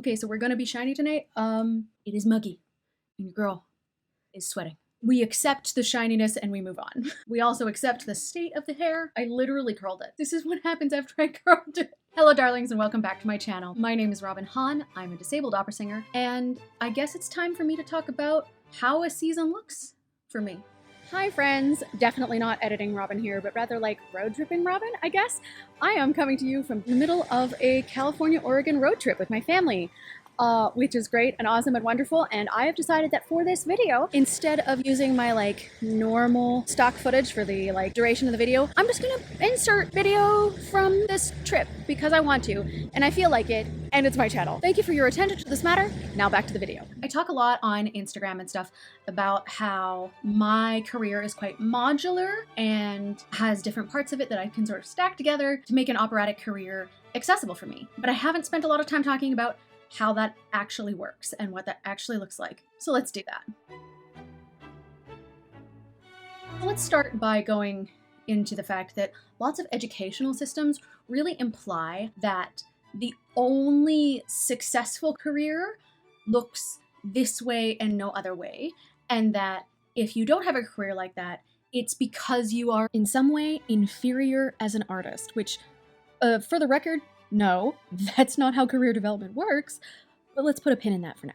Okay, so we're gonna be shiny tonight. It is muggy, and your girl is sweating. We accept the shininess and we move on. We also accept the state of the hair. I literally curled it. This is what happens after I curled it. Hello darlings and welcome back to my channel. My name is Hahn, I'm a disabled opera singer, and I guess it's time for me to talk about how a season looks for me. Hi friends, definitely not editing Robin here, but rather like road tripping Robin, I guess. I am coming to you from the middle of a California-Oregon road trip with my family. Which is great and awesome and wonderful, and I have decided that for this video, instead of using my normal stock footage for the duration of the video, I'm just gonna insert video from this trip because I want to, and I feel like it, and it's my channel. Thank you for your attention to this matter. Now back to the video. I talk a lot on Instagram and stuff about how my career is quite modular and has different parts of it that I can sort of stack together to make an operatic career accessible for me. But I haven't spent a lot of time talking about how that actually works and what that actually looks like. So let's do that. Let's start by going into the fact that lots of educational systems really imply that the only successful career looks this way and no other way, and that if you don't have a career like that, it's because you are in some way inferior as an artist, which, for the record, no, that's not how career development works, but let's put a pin in that for now.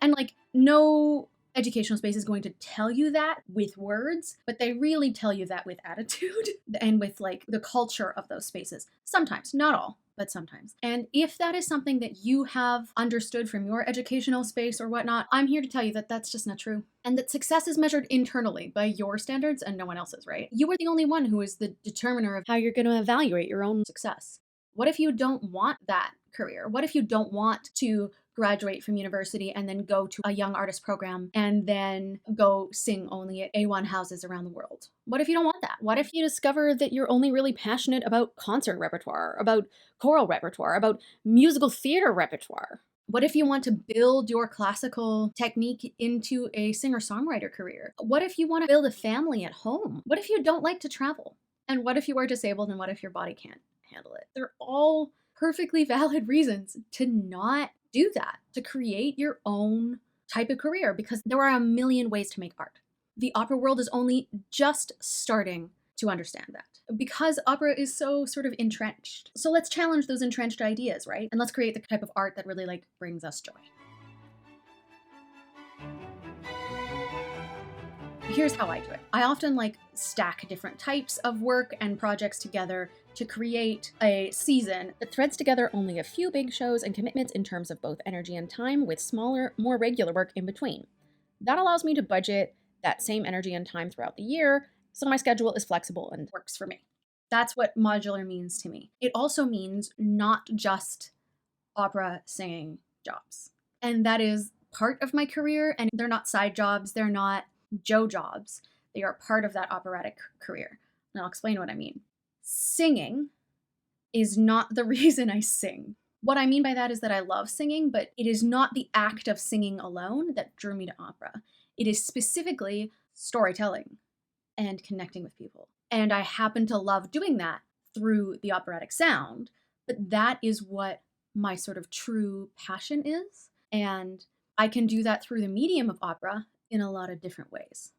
And no educational space is going to tell you that with words, but they really tell you that with attitude and with the culture of those spaces. Sometimes, not all, but sometimes. And if that is something that you have understood from your educational space or whatnot, I'm here to tell you that that's just not true. And that success is measured internally by your standards and no one else's, right? You are the only one who is the determiner of how you're going to evaluate your own success. What if you don't want that career? What if you don't want to graduate from university and then go to a young artist program and then go sing only at A1 houses around the world? What if you don't want that? What if you discover that you're only really passionate about concert repertoire, about choral repertoire, about musical theater repertoire? What if you want to build your classical technique into a singer-songwriter career? What if you want to build a family at home? What if you don't like to travel? And what if you are disabled, and what if your body can't handle it? They're all perfectly valid reasons to not do that, to create your own type of career, because there are a million ways to make art. The opera world is only just starting to understand that, because opera is so sort of entrenched. So let's challenge those entrenched ideas, right? And let's create the type of art that really brings us joy. Here's how I do it. I often stack different types of work and projects together to create a season that threads together only a few big shows and commitments in terms of both energy and time, with smaller, more regular work in between. That allows me to budget that same energy and time throughout the year, so my schedule is flexible and works for me. That's what modular means to me. It also means not just opera singing jobs. And that is part of my career, and they're not side jobs, they're not Joe jobs. They are part of that operatic career. And I'll explain what I mean. Singing is not the reason I sing. What I mean by that is that I love singing, but it is not the act of singing alone that drew me to opera. It is specifically storytelling and connecting with people. And I happen to love doing that through the operatic sound, but that is what my sort of true passion is. And I can do that through the medium of opera in a lot of different ways.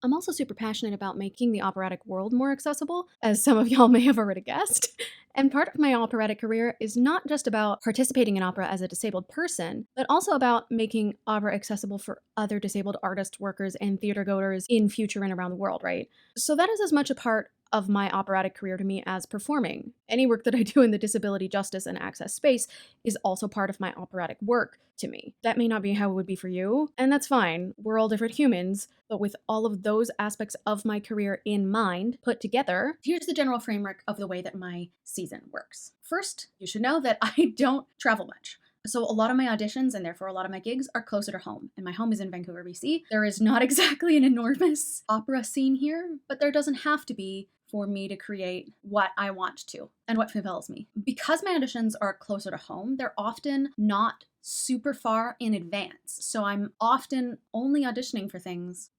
I'm also super passionate about making the operatic world more accessible, as some of y'all may have already guessed. And part of my operatic career is not just about participating in opera as a disabled person, but also about making opera accessible for other disabled artists, workers, and theater goers in future and around the world, right? So that is as much a part of my operatic career to me as performing. Any work that I do in the disability justice and access space is also part of my operatic work to me. That may not be how it would be for you, and that's fine. We're all different humans, but with all of those aspects of my career in mind put together, here's the general framework of the way that my season works. First, you should know that I don't travel much. So a lot of my auditions, and therefore a lot of my gigs, are closer to home, and my home is in Vancouver, BC. There is not exactly an enormous opera scene here, but there doesn't have to be for me to create what I want to and what fulfills me. Because my auditions are closer to home, they're often not super far in advance. So I'm often only auditioning for things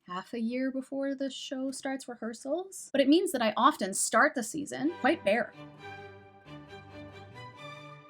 half a year before the show starts rehearsals. But it means that I often start the season quite bare.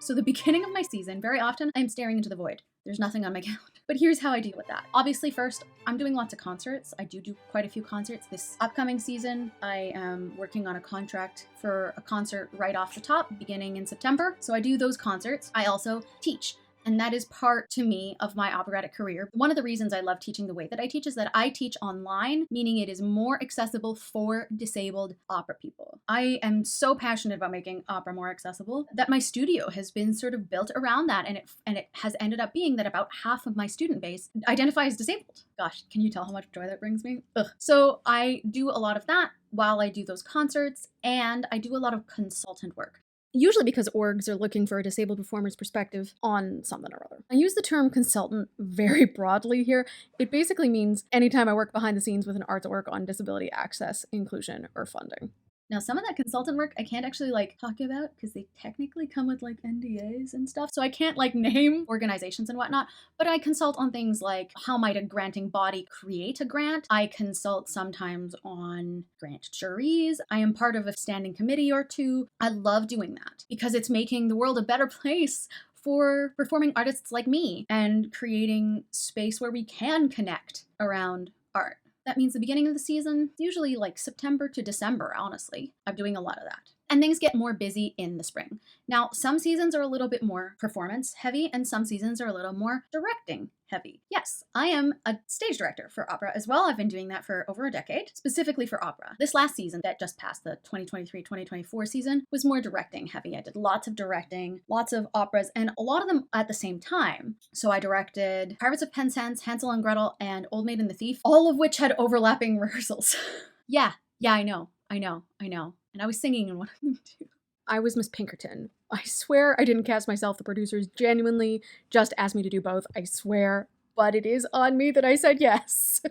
So the beginning of my season, very often I'm staring into the void. There's nothing on my calendar. But here's how I deal with that. Obviously, first, I'm doing lots of concerts. I do quite a few concerts. This upcoming season, I am working on a contract for a concert right off the top, beginning in September. So I do those concerts. I also teach. And that is part, to me, of my operatic career. One of the reasons I love teaching the way that I teach is that I teach online, meaning it is more accessible for disabled opera people. I am so passionate about making opera more accessible that my studio has been sort of built around that, and it has ended up being that about half of my student base identify as disabled. Gosh, can you tell how much joy that brings me? Ugh. So I do a lot of that while I do those concerts, and I do a lot of consultant work. Usually because orgs are looking for a disabled performer's perspective on something or other. I use the term consultant very broadly here. It basically means anytime I work behind the scenes with an artwork on disability access, inclusion, or funding. Now, some of that consultant work I can't actually talk about because they technically come with NDAs and stuff. So I can't name organizations and whatnot, but I consult on things like how might a granting body create a grant. I consult sometimes on grant juries. I am part of a standing committee or two. I love doing that because it's making the world a better place for performing artists like me and creating space where we can connect around art. That means the beginning of the season, usually September to December, honestly. I'm doing a lot of that. And things get more busy in the spring. Now, some seasons are a little bit more performance heavy and some seasons are a little more directing heavy. Yes, I am a stage director for opera as well. I've been doing that for over a decade, specifically for opera. This last season that just passed, the 2023-2024 season, was more directing heavy. I did lots of directing, lots of operas, and a lot of them at the same time. So I directed Pirates of Penzance, Hansel and Gretel, and Old Maid and the Thief, all of which had overlapping rehearsals. Yeah, I know. And I was singing in one of them too. I was Miss Pinkerton. I swear I didn't cast myself. The producers genuinely just asked me to do both. I swear. But it is on me that I said yes.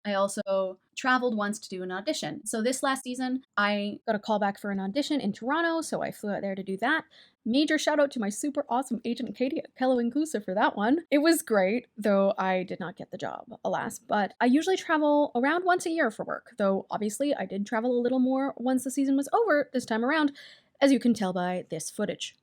I also traveled once to do an audition. So this last season, I got a call back for an audition in Toronto, so I flew out there to do that. Major shout out to my super awesome agent Katie at Pello Inclusive for that one. It was great, though I did not get the job, alas. But I usually travel around once a year for work, though obviously I did travel a little more once the season was over this time around, as you can tell by this footage.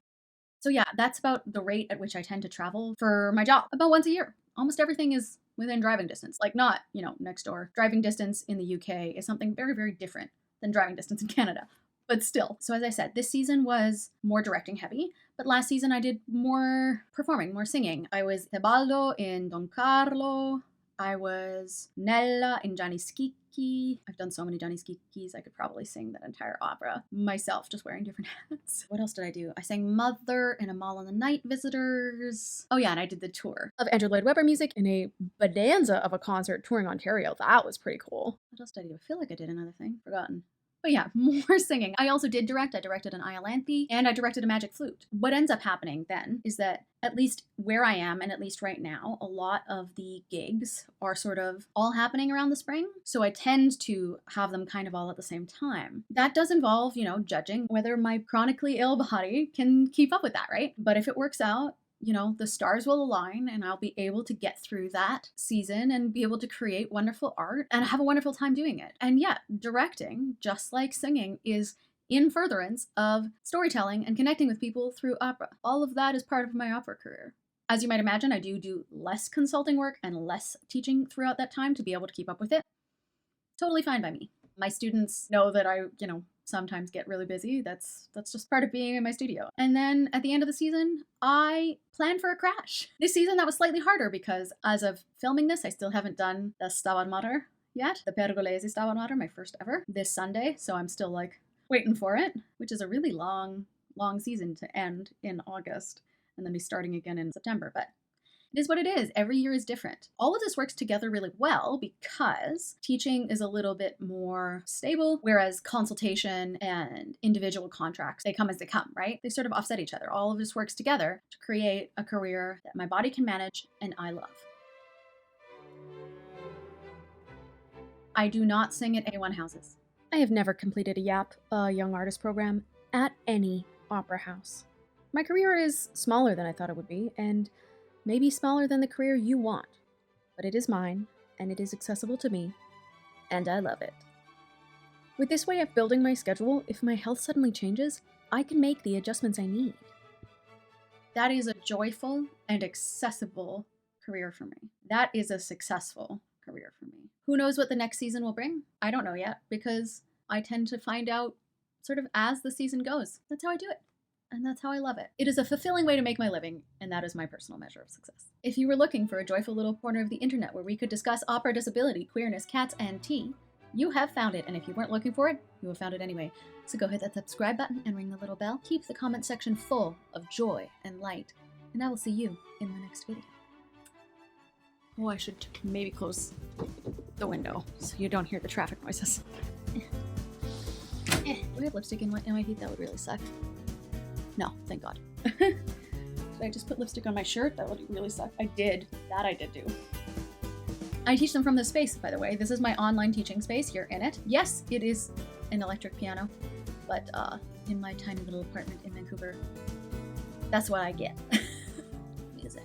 So yeah, that's about the rate at which I tend to travel for my job, about once a year. Almost everything is within driving distance, not, next door. Driving distance in the UK is something very, very different than driving distance in Canada, but still. So as I said, this season was more directing heavy, but last season I did more performing, more singing. I was Tebaldo in Don Carlo. I was Nella in Gianni Schicchi. I've done so many Gianni Schicchis, I could probably sing that entire opera myself, just wearing different hats. What else did I do? I sang Mother in Amal and the Night Visitors. Oh yeah, and I did the tour of Andrew Lloyd Webber music in a bonanza of a concert touring Ontario. That was pretty cool. What else did I do? I feel like I did another thing. Forgotten. But yeah, more singing. I also did direct. I directed an Iolanthe and I directed a Magic Flute. What ends up happening then is that at least where I am, and at least right now, a lot of the gigs are sort of all happening around the spring. So I tend to have them kind of all at the same time. That does involve, judging whether my chronically ill body can keep up with that, right? But if it works out, the stars will align and I'll be able to get through that season and be able to create wonderful art and have a wonderful time doing it. And yet, directing, just like singing, is in furtherance of storytelling and connecting with people through opera. All of that is part of my opera career. As you might imagine, I do less consulting work and less teaching throughout that time to be able to keep up with it. Totally fine by me. My students know that I, sometimes get really busy. That's just part of being in my studio. And then at the end of the season, I plan for a crash. This season that was slightly harder because as of filming this, I still haven't done the Stabat Mater yet. The Pergolesi Stabat Mater, my first ever, this Sunday. So I'm still waiting for it, which is a really long season to end in August and then be starting again in September. But it is what it is. Every year is different. All of this works together really well because teaching is a little bit more stable, whereas consultation and individual contracts, they come as they come, right? They sort of offset each other. All of this works together to create a career that my body can manage and I love. I do not sing at A1 houses. I have never completed a YAP, a Young Artist program, at any opera house. My career is smaller than I thought it would be, and maybe smaller than the career you want, but it is mine, and it is accessible to me, and I love it. With this way of building my schedule, if my health suddenly changes, I can make the adjustments I need. That is a joyful and accessible career for me. That is a successful career for me. Who knows what the next season will bring? I don't know yet, because I tend to find out sort of as the season goes. That's how I do it. And that's how I love it. It is a fulfilling way to make my living, and that is my personal measure of success. If you were looking for a joyful little corner of the internet where we could discuss opera, disability, queerness, cats, and tea, you have found it, and if you weren't looking for it, you have found it anyway. So go hit that subscribe button and ring the little bell. Keep the comment section full of joy and light, and I will see you in the next video. Oh, I should maybe close the window so you don't hear the traffic noises. Do I have lipstick in my teeth? That would really suck. No, thank God. Did I just put lipstick on my shirt? That would really suck. I did. That I did do. I teach them from this space, by the way. This is my online teaching space. You're in it. Yes, it is an electric piano, but in my tiny little apartment in Vancouver, that's what I get. Music.